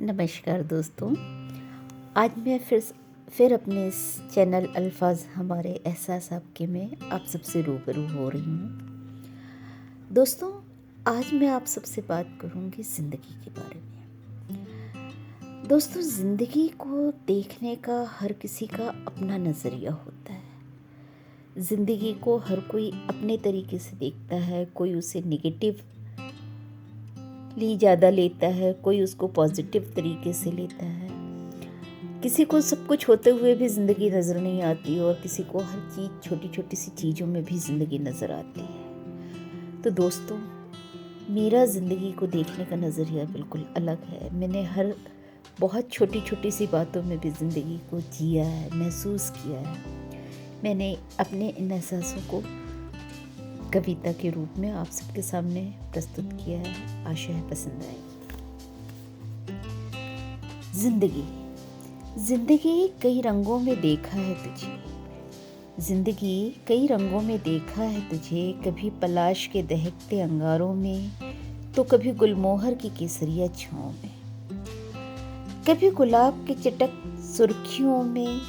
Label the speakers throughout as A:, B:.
A: नमस्कार दोस्तों। आज मैं फिर अपने इस चैनल अल्फाज हमारे एहसास आपके में आप सबसे रूबरू हो रही हूँ। दोस्तों, आज मैं आप सबसे बात करूँगी ज़िंदगी के बारे में। दोस्तों, ज़िंदगी को देखने का हर किसी का अपना नज़रिया होता है। ज़िंदगी को हर कोई अपने तरीके से देखता है। कोई उसे नेगेटिव ज़्यादा लेता है, कोई उसको पॉजिटिव तरीके से लेता है। किसी को सब कुछ होते हुए भी ज़िंदगी नज़र नहीं आती और किसी को हर चीज़ छोटी छोटी सी चीज़ों में भी ज़िंदगी नज़र आती है। तो दोस्तों, मेरा ज़िंदगी को देखने का नज़रिया बिल्कुल अलग है। मैंने हर बहुत छोटी छोटी सी बातों में भी ज़िंदगी को जिया है, महसूस किया है। मैंने अपने इन एहसासों को कविता के रूप में आप सबके सामने प्रस्तुत किया है। आशा है पसंद आए। जिंदगी कई रंगों में देखा है तुझे। जिंदगी कई रंगों में देखा है तुझे। कभी पलाश के दहकते अंगारों में, तो कभी गुलमोहर की केसरिया छाँव में। कभी गुलाब के चटक सुर्खियों में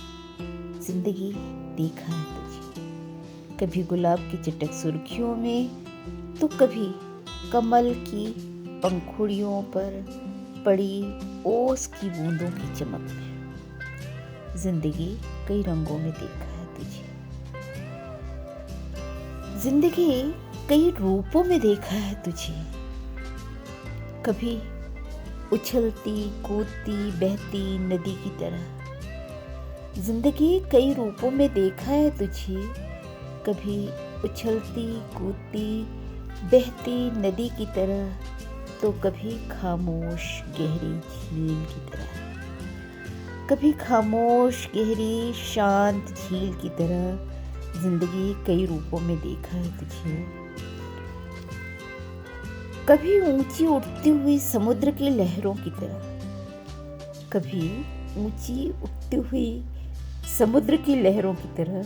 A: जिंदगी देखा है तुझे। कभी गुलाब की चटक सुर्खियों में, तो कभी कमल की पंखुड़ियों पर पड़ी ओस की बूंदों की चमक में। जिंदगी कई रंगों में देखा है तुझे। जिंदगी कई रूपों में देखा है तुझे। कभी उछलती कूदती बहती नदी की तरह। जिंदगी कई रूपों में देखा है तुझे। कभी उछलती कूदती बहती नदी की तरह, तो कभी खामोश गहरी झील की तरह। कभी खामोश गहरी शांत झील की तरह। जिंदगी कई रूपों में देखा है तुझे। कभी ऊंची उठती हुई समुद्र की लहरों की तरह। कभी ऊंची उठती हुई समुद्र की लहरों की तरह,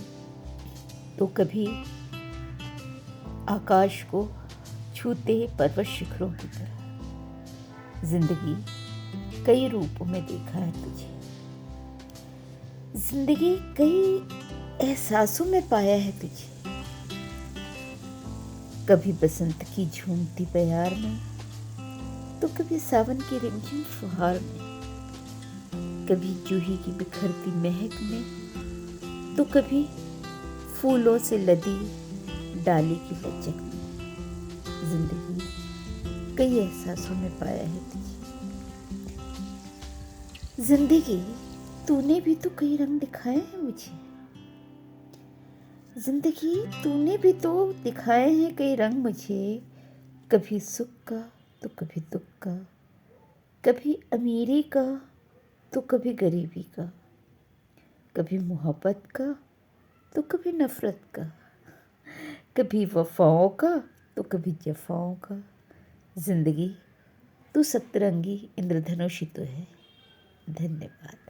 A: तो कभी आकाश को छूते पर्वत शिखरों की तरह। जिंदगी कई रूपों में देखा है तुझे। जिंदगी कई एहसासों में पाया है तुझे। कभी बसंत की झूमती बयार में, तो कभी सावन की रिमझिम फुहार में। कभी जूही की बिखरती महक में, तो कभी फूलों से लदी डाली की लचक में। जिंदगी कई एहसासों में पाया है तुझे। जिंदगी तूने भी तो कई रंग दिखाए हैं मुझे। जिंदगी तूने भी तो दिखाए हैं कई रंग मुझे। कभी सुख का तो कभी दुख का, कभी अमीरी का तो कभी गरीबी का, कभी मोहब्बत का तो कभी नफरत का, कभी वफाओं का तो कभी जफाओं का। जिंदगी तू सतरंगी इंद्रधनुष ही तो है। धन्यवाद।